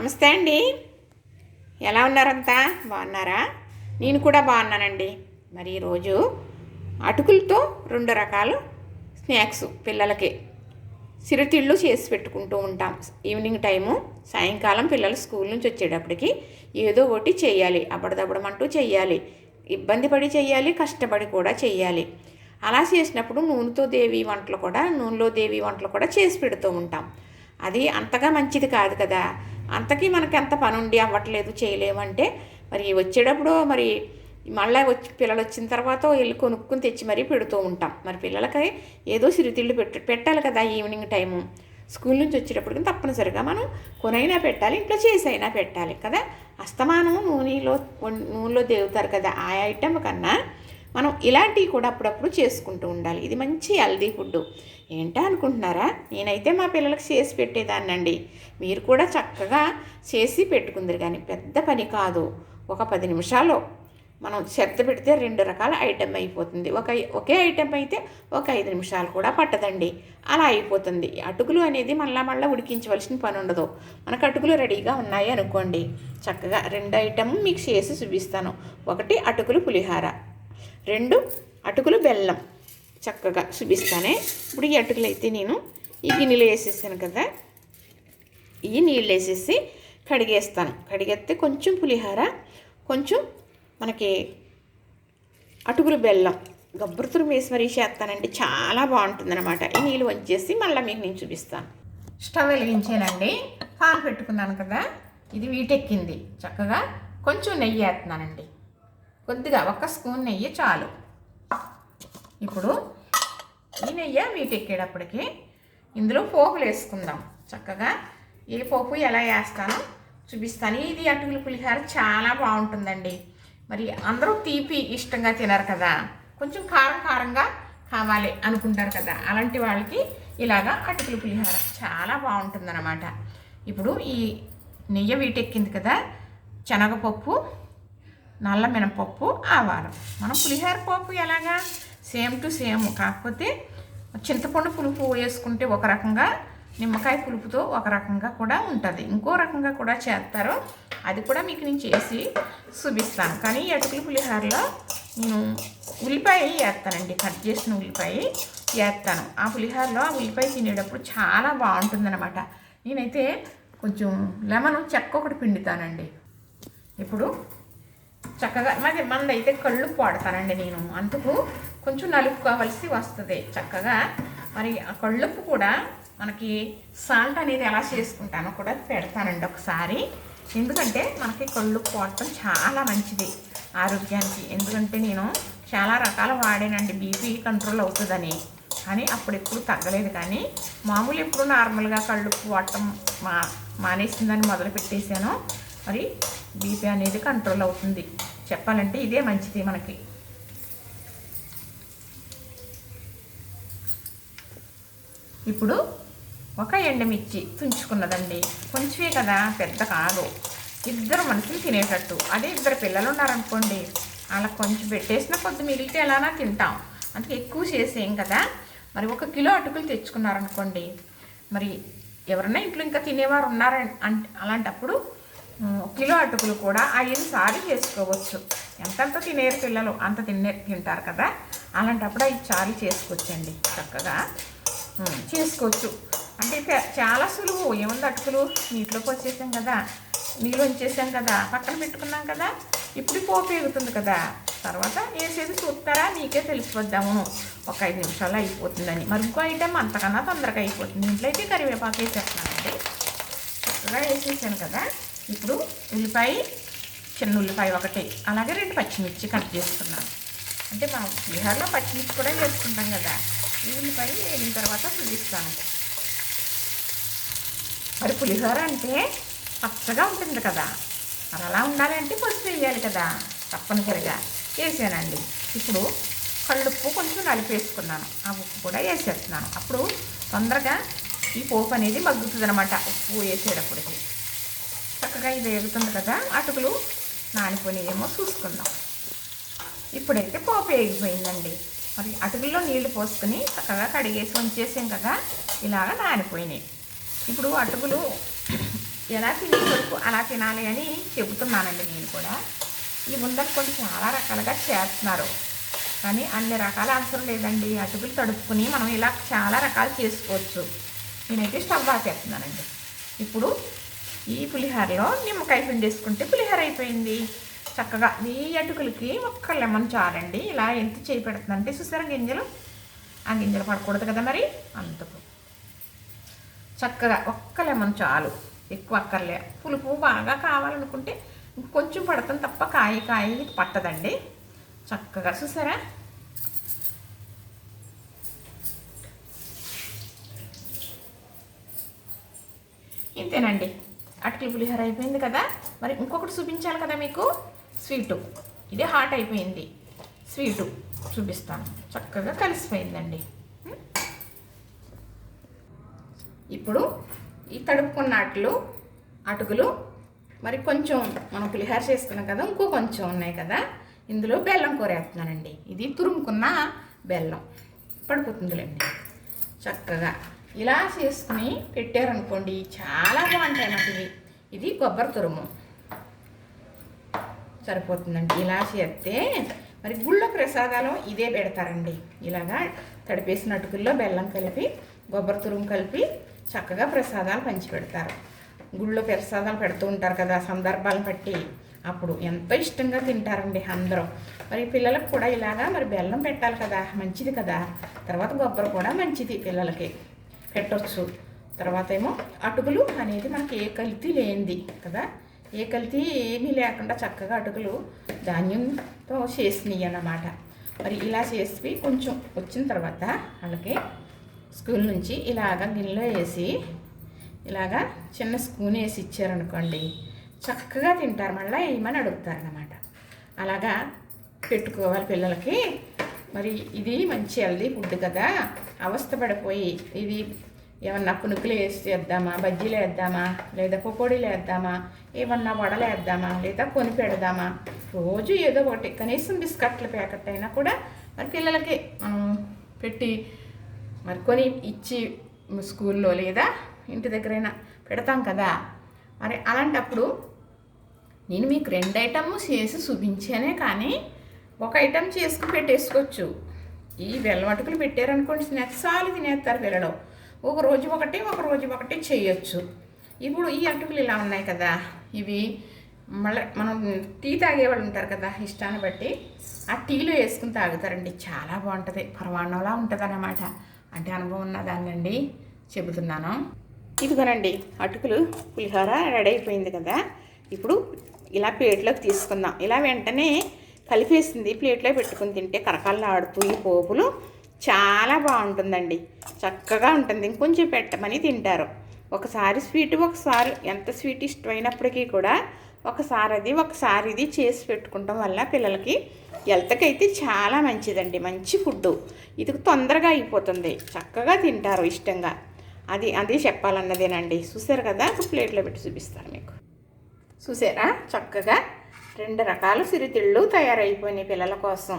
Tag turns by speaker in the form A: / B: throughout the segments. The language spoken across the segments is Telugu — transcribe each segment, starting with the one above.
A: నమస్తే అండి. ఎలా ఉన్నారంతా? బాగున్నారా? నేను కూడా బాగున్నానండి. మరి ఈరోజు అటుకులతో 2 రకాల స్నాక్స్ పిల్లలకి సిరితిళ్ళు చేసి పెట్టుకుంటూ ఉంటాం. ఈవినింగ్ టైము సాయంకాలం పిల్లలు స్కూల్ నుంచి వచ్చేటప్పటికి ఏదో ఒకటి చేయాలి, అప్పడదప్పడమంటూ చేయాలి, ఇబ్బంది పడి చేయాలి, కష్టపడి కూడా చేయాలి. అలా చేసినప్పుడు నూనెలో దేవి వంటలు కూడా చేసి పెడుతూ ఉంటాం. అది అంతగా మంచిది కాదు కదా. అంతకీ మనకి ఎంత పని ఉండి అవ్వట్లేదు, చేయలేమంటే మరి వచ్చేటప్పుడు మరి మళ్ళీ పిల్లలు వచ్చిన తర్వాత వెళ్ళి కొనుక్కుని తెచ్చి మరీ పెడుతూ ఉంటాం. మరి పిల్లలకి ఏదో సిరితిళ్ళు పెట్టాలి కదా. ఈవినింగ్ టైము స్కూల్ నుంచి వచ్చేటప్పటికి తప్పనిసరిగా మనం కొనైనా పెట్టాలి, ఇంట్లో చేసైనా పెట్టాలి కదా. అస్తమానం నూనెలో దేవుతారు కదా. ఆ ఐటెం కన్నా మనం ఇలాంటివి కూడా అప్పుడప్పుడు చేసుకుంటూ ఉండాలి. ఇది మంచి హెల్దీ ఫుడ్. ఏంటా అనుకుంటున్నారా? నేనైతే మా పిల్లలకు చేసి పెట్టేదాన్నండి. మీరు కూడా చక్కగా చేసి పెట్టుకుందరు, కానీ పెద్ద పని కాదు. ఒక 10 నిమిషాల్లో మనం శ్రద్ధ పెడితే 2 రకాల ఐటెం అయిపోతుంది. ఒకే ఐటెం అయితే ఒక 5 నిమిషాలు కూడా పట్టదండి, అలా అయిపోతుంది. అటుకులు అనేది మళ్ళా ఉడికించవలసిన పని ఉండదు. మనకు అటుకులు రెడీగా ఉన్నాయి అనుకోండి, చక్కగా 2 ఐటెం మీకు చేసి చూపిస్తాను. 1 అటుకులు పులిహార, 2 అటుకులు బెల్లం చక్కగా చూపిస్తానే. ఇప్పుడు ఈ అటుకులు అయితే నేను ఈ గిన్నెలో వేసేసాను కదా, ఈ నీళ్ళు వేసేసి కడిగేస్తాను. కడిగేస్తే కొంచెం పులిహార, కొంచెం మనకి అటుకులు బెల్లం గబ్బురుతురు వేసి మరీ చేస్తానండి, చాలా బాగుంటుందన్నమాట. ఈ నీళ్ళు వంచేసి మళ్ళీ మీకు నేను చూపిస్తాను. స్టవ్ వెలిగించానండి, పాన్ పెట్టుకున్నాను కదా, ఇది వీటెక్కింది. చక్కగా కొంచెం నెయ్యి వేస్తున్నానండి, కొద్దిగా 1 స్పూన్ నెయ్యి చాలు. ఇప్పుడు ఈ నెయ్యి వీటెక్కేటప్పటికి ఇందులో పోపులు వేసుకుందాం. చక్కగా ఏ పోపు ఎలా వేస్తానో చూపిస్తాను. ఇది అటుకుల పులిహార చాలా బాగుంటుందండి. మరి అందరూ తీపి ఇష్టంగా తినరు కదా, కొంచెం కారంగా కావాలి అనుకుంటారు కదా. అలాంటి వాళ్ళకి ఇలాగా అటుకుల పులిహార చాలా బాగుంటుందన్నమాట. ఇప్పుడు ఈ నెయ్యి వీటెక్కింది కదా, శనగపప్పు, నల్ల మినపప్పు, ఆవాలు. మనం పులిహార పప్పు ఎలాగా సేమ్ టు సేమ్, కాకపోతే చింతపండు పులుపు వేసుకుంటే ఒక రకంగా, నిమ్మకాయ పులుపుతో ఒక రకంగా కూడా ఉంటుంది, ఇంకో రకంగా కూడా చేస్తారు. అది కూడా మీకు నేను చేసి చూపిస్తాను. కానీ ఈ అటుకుల పులిహారలో నేను ఉల్లిపాయ వేస్తానండి, కట్ చేసిన ఉల్లిపాయ వేస్తాను. ఆ పులిహారలో ఆ ఉల్లిపాయ తినేటప్పుడు చాలా బాగుంటుందన్నమాట. నేనైతే కొంచెం లెమన్ చెక్క ఒకటి పిండుతానండి. ఇప్పుడు చక్కగా మనదైతే కళ్ళుప్పు వాడతానండి నేను, అందుకు కొంచెం నలుపుకోవలసి వస్తుంది చక్కగా. మరి ఆ కళ్ళుప్పు కూడా మనకి సాల్ట్ అనేది ఎలా చేసుకుంటానో కూడా పెడతానండి ఒకసారి. ఎందుకంటే మనకి కళ్ళుప్పు వాడటం చాలా మంచిది ఆరోగ్యానికి. ఎందుకంటే నేను చాలా రకాల వాడానండి బీపీ కంట్రోల్ అవుతుందని, కానీ అప్పుడు ఎప్పుడు తగ్గలేదు. కానీ మామూలు ఎప్పుడు నార్మల్గా కళ్ళుప్పు వాడటం మానేసిందని మొదలు పెట్టేశాను. మరి బీపీ అనేది కంట్రోల్ అవుతుంది. చెప్పాలంటే ఇదే మంచిది మనకి. ఇప్పుడు 1 ఎండుమిర్చి తుంచుకున్నదండి, కొంచెమే కదా, పెద్ద కాదు, 2 మనుషులు తినేటట్టు. అదే 2 పిల్లలు ఉన్నారనుకోండి, అలా కొంచెం పెట్టేసిన కొద్ది మిగిలితే ఎలానా తింటాం, అందుకే ఎక్కువ చేసేం కదా. మరి 1 కిలో అటుకులు తెచ్చుకున్నారనుకోండి, మరి ఎవరన్నా ఇంట్లో ఇంకా తినేవారు ఉన్నారంటే అలాంటప్పుడు 1 కిలో అటుకులు కూడా 5 సార్లు చేసుకోవచ్చు. ఎంతంత తినేరు పిల్లలు అంత తింటారు కదా. అలాంటప్పుడు 5 సార్లు చేసుకోవచ్చండి, చక్కగా చేసుకోవచ్చు. అంటే చాలా సులువు. ఏముంది, అటుకులు నీటిలోకి వచ్చేసాం కదా, నీళ్ళు ఉంచేసాం కదా, పక్కన పెట్టుకున్నాం కదా. ఇప్పుడు పోపు ఎగుతుంది కదా, తర్వాత వేసేది చూస్తారా మీకే తెలిసిపోద్దాము, ఒక 5 నిమిషాలు అయిపోతుందని. మరి ఇంకో ఐటెం అంతకన్నా తొందరగా అయిపోతుంది. ఇంట్లో అయితే కరివేపాకు వేసేస్తున్నానండి, చక్కగా వేసేసాను కదా. ఇప్పుడు ఉల్లిపాయ, చిన్న ఉల్లిపాయ 1, అలాగే 2 పచ్చిమిర్చి కట్ చేసుకున్నాను. అంటే మనం బీహార్లో పచ్చిమిర్చి కూడా వేసుకుంటాం కదా. ఈ ఉల్లిపాయ వేగిన తర్వాత చూపిస్తాను. మరి పులిహోర అంటే పచ్చగా ఉంటుంది కదా, మరి అలా ఉండాలి అంటే పసుపు వేయాలి కదా, తప్పనిసరిగా వేసానండి. ఇప్పుడు కళ్ళుప్పు కొంచెం నలిపేసుకున్నాను, ఆ ఉప్పు కూడా వేసేస్తున్నాను. అప్పుడు తొందరగా ఈ పోపు అనేది మగ్గుతుంది అనమాట. ఉప్పు వేసేటప్పటికి చక్కగా ఇది వేగుతుంది కదా. అటుకులు నానిపోయినాయేమో చూసుకుందాం. ఇప్పుడైతే పోపు వేగిపోయిందండి. మరి అటుకుల్లో నీళ్లు పోసుకొని చక్కగా కడిగేసి ఉంచేసాం కదా, ఇలాగ నానిపోయినాయి. ఇప్పుడు అటుకులు ఎలా తినే వరకు అలా తినాలి అని చెబుతున్నానండి నేను కూడా. ఈ ఉండలు చాలా రకాలుగా చేస్తున్నారు, కానీ అన్ని రకాల అవసరం లేదండి. అటుకులు తడుపుకుని మనం ఇలా చాలా రకాలు చేసుకోవచ్చు. నేనైతే స్టవ్ ఆపేస్తున్నానండి. ఇప్పుడు ఈ పులిహోరలో నిమ్మకాయ పిండి వేసుకుంటే పులిహోర అయిపోయింది. చక్కగా ఈ అటుకులకి ఒక్క లెమన్ చాలండి. ఇలా ఎంత చేయి పెడుతుందంటే చూసారా గింజలు, ఆ గింజలు పడకూడదు కదా మరి, అందుకు చక్కగా ఒక్క లెమన్ చాలు, ఎక్కువ అక్కర్లే. పులుపు బాగా కావాలనుకుంటే కొంచెం పడతాం తప్ప కాయ పట్టదండి. చక్కగా చూసారా, ఇంతేనండి. అటుకులు పులిహోర అయిపోయింది కదా. మరి ఇంకొకటి చూపించాలి కదా మీకు, స్వీటు. ఇది హాట్ అయిపోయింది, స్వీటు చూపిస్తాను. చక్కగా కలిసిపోయిందండి. ఇప్పుడు ఈ తడుపుకున్న అటుకులు మరి కొంచెం మనం పులిహోర చేసుకున్నాం కదా, ఇంకో కొంచెం ఉన్నాయి కదా, ఇందులో బెల్లం కూరేస్తున్నానండి. ఇది తురుముకున్న బెల్లం పడిపోతుందిలేండి. చక్కగా ఇలా చేసుకుని పెట్టారనుకోండి చాలా బాగుంటాయి నాకు. ఇది కొబ్బరి తురుము సరిపోతుందండి. ఇలా చేస్తే మరి గుళ్ళో ప్రసాదాలు ఇదే పెడతారండి. ఇలాగా తడిపేసిన అటుకుల్లో బెల్లం కలిపి కొబ్బరి తురుము కలిపి చక్కగా ప్రసాదాలు పంచి పెడతారు. గుళ్ళో ప్రసాదాలు పెడుతూ ఉంటారు కదా సందర్భాలను బట్టి, అప్పుడు ఎంతో ఇష్టంగా తింటారండి అందరూ. మరి పిల్లలకు కూడా ఇలాగా మరి బెల్లం పెట్టాలి కదా, మంచిది కదా. తర్వాత కొబ్బరి కూడా మంచిది, పిల్లలకి పెట్టవచ్చు. తర్వాత ఏమో అటుకులు అనేది మనకి ఏ కల్తీ లేనిది కదా, ఏ కల్తీ ఏమీ లేకుండా చక్కగా అటుకులు ధాన్యంతో చేసినవి అన్నమాట. మరి ఇలా చేసి కొంచెం వచ్చిన తర్వాత వాళ్ళకి స్కూల్ నుంచి ఇలాగ గిన్నెలో వేసి ఇలాగా చిన్న స్పూన్ వేసి ఇచ్చారనుకోండి చక్కగా తింటారు. మళ్ళీ ఏమని అడుగుతారన్నమాట. అలాగా పెట్టుకోవాలి పిల్లలకి. మరి ఇది మంచి హెల్దీ ఫుడ్ కదా, అవస్థ పడిపోయి ఇది ఏమన్నా పునుకులు వేద్దామా, బజ్జీలు వేద్దామా, లేదా పకోడీలు వేద్దామా, ఏమన్నా వడలు వేద్దామా, లేదా కొని పెడదామా, రోజు ఏదో ఒకటి కనీసం బిస్కట్ల ప్యాకెట్ అయినా కూడా మరి పిల్లలకి మనం పెట్టి మరి కొని ఇచ్చి స్కూల్లో లేదా ఇంటి దగ్గరైనా పెడతాం కదా. మరి అలాంటప్పుడు నేను మీకు 2 ఐటమ్ చేసి చూపించానే, కానీ ఒక ఐటెం చేసుకుని పెట్టేసుకోవచ్చు. ఈ బెల్లం అటుకులు పెట్టారనుకోండి స్నాక్స్ చాలు తినేస్తారు పిల్లలు. ఒక రోజు ఒకటి చేయొచ్చు. ఇప్పుడు ఈ అటుకులు ఇలా ఉన్నాయి కదా, ఇవి మళ్ళీ మనం టీ తాగేవాళ్ళు ఉంటారు కదా, ఇష్టాన్ని బట్టి ఆ టీలో వేసుకుని తాగుతారండి. చాలా బాగుంటుంది, పరమాన్నంలా ఉంటుంది అన్నమాట. అంటే అనుభవం ఉన్నదాన్నండి చెబుతున్నాను. ఇదిగోనండి అటుకులు పులిహోర రెడీ అయిపోయింది కదా. ఇప్పుడు ఇలా ప్లేట్లోకి తీసుకుందాం. ఇలా వెంటనే కలిపేసింది ప్లేట్లో పెట్టుకుని తింటే కరకల్లాడుతూ ఈ పోపులు చాలా బాగుంటుందండి, చక్కగా ఉంటుంది. ఇంకొంచెం పెట్టమని తింటారు. ఒకసారి స్వీట్, ఒకసారి ఎంత స్వీట్ ఇష్టమైనప్పటికీ కూడా ఒకసారి ఇది చేసి పెట్టుకుంటాం వల్ల పిల్లలకి హెల్త్కైతే చాలా మంచిదండి. మంచి ఫుడ్డు, ఇది తొందరగా అయిపోతుంది, చక్కగా తింటారు ఇష్టంగా. అది చెప్పాలన్నదేనండి. చూసారు కదా, ఇప్పుడు ప్లేట్లో పెట్టి చూపిస్తాను మీకు. చూసారా, చక్కగా 2 రకాల సిరితిళ్ళు తయారైపోయినాయి పిల్లల కోసం.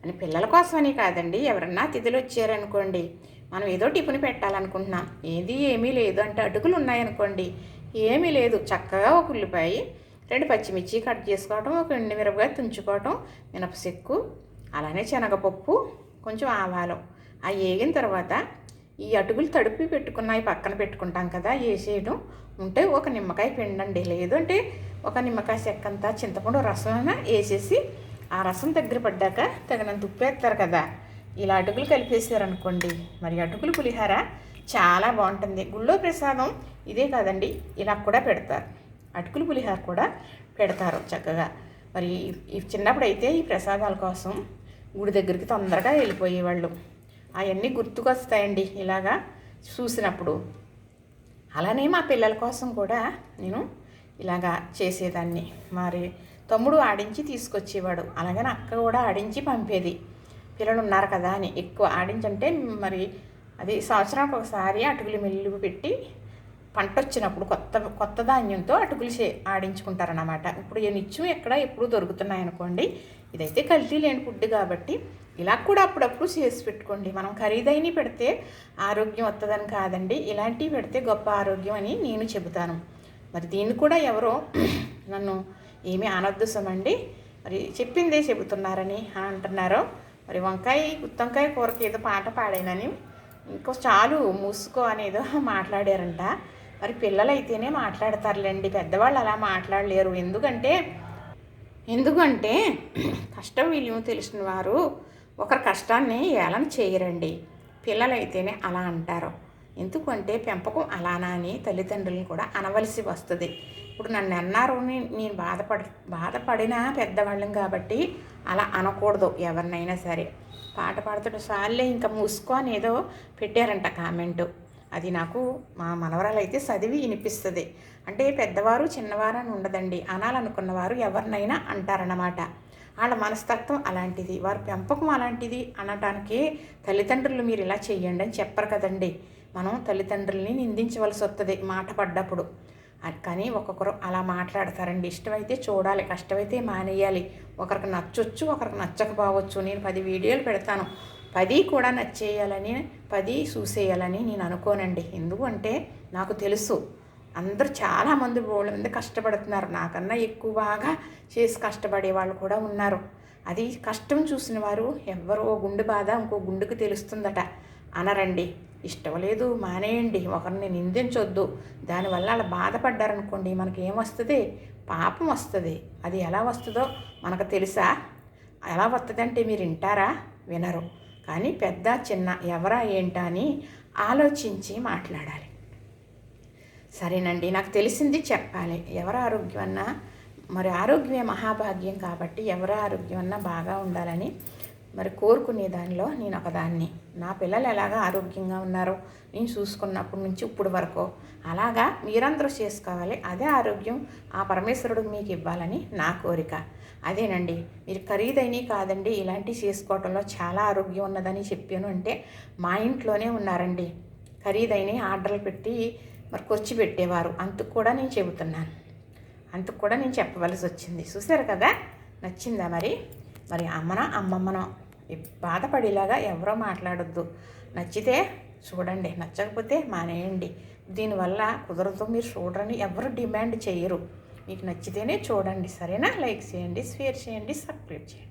A: అని పిల్లల కోసమని కాదండి, ఎవరన్నా అతిథులు వచ్చారనుకోండి, మనం ఏదో టిఫిన్ పెట్టాలనుకుంటున్నాం, ఏమీ లేదు అంటే అటుకులు ఉన్నాయనుకోండి, ఏమీ లేదు, చక్కగా ఒక ఉల్లిపాయ, 2 పచ్చిమిర్చి కట్ చేసుకోవటం, ఒక ఎండుమిరపకాయ తుంచుకోవటం, మినపసెక్కు, అలానే శనగపప్పు, కొంచెం ఆవాలు. అవి వేగిన తర్వాత ఈ అటుకులు తడిపి పెట్టుకున్నాయి పక్కన పెట్టుకుంటాం కదా, వేసేయడం ఉంటే ఒక నిమ్మకాయ పిండండి, లేదంటే ఒక నిమ్మకాయ చెక్కంతా చింతపండు రసం వేసేసి ఆ రసం దగ్గర పడ్డాక తగినంత ఉప్పు వేస్తారు కదా, ఇలా అటుకులు కలిపేసారనుకోండి, మరి అటుకులు పులిహోర చాలా బాగుంటుంది. గుళ్ళో ప్రసాదం ఇదే కాదండి, ఇలా కూడా పెడతారు, అటుకులు పులిహోర కూడా పెడతారు చక్కగా. మరి చిన్నప్పుడు అయితే ఈ ప్రసాదాల కోసం గుడి దగ్గరికి తొందరగా వెళ్ళిపోయేవాళ్ళు. అవన్నీ గుర్తుకొస్తాయండి ఇలాగా చూసినప్పుడు. అలానే మా పిల్లల కోసం కూడా నేను ఇలాగా చేసేదాన్ని. మరి తమ్ముడు ఆడించి తీసుకొచ్చేవాడు, అలాగని అక్క కూడా ఆడించి పంపేది. పిల్లలు ఉన్నారు కదా అని ఎక్కువ ఆడించంటే మరి అది సంవత్సరానికి ఒకసారి అటుకులు మిల్లు పెట్టి పంట వచ్చినప్పుడు కొత్త ధాన్యంతో అటుకులు ఆడించుకుంటారన్నమాట. ఇప్పుడు నిత్యం ఎప్పుడు దొరుకుతున్నాయనుకోండి, ఇదైతే కల్తీ లేని ఫుడ్ కాబట్టి ఇలా కూడా అప్పుడప్పుడు చేసి పెట్టుకోండి. మనం ఖరీదైనవి పెడితే ఆరోగ్యం వస్తుందని కాదండి, ఇలాంటివి పెడితే గొప్ప ఆరోగ్యం అని నేను చెబుతాను. మరి దీన్ని కూడా ఎవరో నన్ను ఏమీ అనొద్దు సుమండి, మరి చెప్పిందే చెబుతున్నారని అని అంటున్నారు. మరి గుత్తొంకాయ కూరకి ఏదో పాట పాడానని ఇంకో చాలు మూసుకో అనేదో మాట్లాడారంట. మరి పిల్లలైతేనే మాట్లాడతారులేండి, పెద్దవాళ్ళు అలా మాట్లాడలేరు. ఎందుకంటే కష్టం విలువ తెలిసిన వారు ఒకరి కష్టాన్ని ఏళన చేయరండి. పిల్లలైతేనే అలా అంటారు. ఎందుకంటే పెంపకం అలానా అని తల్లిదండ్రులను కూడా అనవలసి వస్తుంది. ఇప్పుడు నన్ను అన్నారు, నేను బాధపడిన పెద్దవాళ్ళం కాబట్టి అలా అనకూడదు ఎవరినైనా సరే. పాట పాడుతున్న సార్లే ఇంకా మూసుకో అని ఏదో పెట్టారంట కామెంటు. అది నాకు మా మనవరాలు అయితే చదివి వినిపిస్తుంది. అంటే పెద్దవారు చిన్నవారు అని ఉండదండి, అనాలనుకున్నవారు ఎవరినైనా అంటారన్నమాట. వాళ్ళ మనస్తత్వం అలాంటిది, వారి పెంపకం అలాంటిది అనటానికి తల్లిదండ్రులు మీరు ఇలా చెయ్యండి అని చెప్పరు కదండి. మనం తల్లిదండ్రుల్ని నిందించవలసి వస్తుంది మాట పడ్డప్పుడు. కానీ ఒక్కొక్కరు అలా మాట్లాడతారండి. ఇష్టమైతే చూడాలి, కష్టమైతే మానేయాలి. ఒకరికి నచ్చొచ్చు, ఒకరికి నచ్చకపోవచ్చు. నేను 10 వీడియోలు పెడతాను, 10 కూడా నచ్చేయాలని 10 చూసేయాలని నేను అనుకోనండి. ఎందుకంటే నాకు తెలుసు అందరూ చాలామంది మంది కష్టపడుతున్నారు. నాకన్నా ఎక్కువ బాగా చేసి కష్టపడే వాళ్ళు కూడా ఉన్నారు. అది కష్టం చూసిన వారు ఎవ్వరో గుండె బాధ ఇంకో గుండెకు తెలుస్తుందట అనరండి. ఇష్టం లేదు మానేయండి, ఒకరిని నిందించొద్దు. దానివల్ల అలా బాధపడ్డారనుకోండి మనకి ఏమొస్తుంది, పాపం వస్తుంది. అది ఎలా వస్తుందో మనకు తెలుసా? ఎలా వస్తుందంటే మీరు వింటారా? వినరు. కానీ పెద్ద చిన్న ఎవరా ఏంటా అని ఆలోచించి మాట్లాడాలి. సరేనండి, నాకు తెలిసింది చెప్పాలి. ఎవరి ఆరోగ్యం అన్నా మరి ఆరోగ్యమే మహాభాగ్యం కాబట్టి ఎవరి ఆరోగ్యం అన్నా బాగా ఉండాలని మరి కోరుకునే దానిలో నేను ఒకదాన్ని. నా పిల్లలు ఎలాగా ఆరోగ్యంగా ఉన్నారో నేను చూసుకున్నప్పటి నుంచి ఇప్పుడు వరకు అలాగా మీరందరూ చేసుకోవాలి. అదే ఆరోగ్యం ఆ పరమేశ్వరుడు మీకు ఇవ్వాలని నా కోరిక. అదేనండి, మీరు ఖరీదైనవి కాదండి ఇలాంటివి చేసుకోవటంలో చాలా ఆరోగ్యం ఉన్నదని చెప్పాను. అంటే మా ఇంట్లోనే ఉన్నారండి ఖరీదైనవి ఆర్డర్లు పెట్టి మరి ఖర్చు పెట్టేవారు. అందుకు కూడా నేను చెబుతున్నాను, అందుకు కూడా నేను చెప్పవలసి వచ్చింది. చూసారు కదా, నచ్చిందా? మరి అమ్మమ్మనో బాధపడేలాగా ఎవరో మాట్లాడొద్దు. నచ్చితే చూడండి, నచ్చకపోతే మానేయండి. దీనివల్ల కుదరదు మీరు చూడరని ఎవరు డిమాండ్ చేయరు. మీకు నచ్చితేనే చూడండి, సరేనా? లైక్ చేయండి, షేర్ చేయండి, సబ్స్క్రైబ్ చేయండి.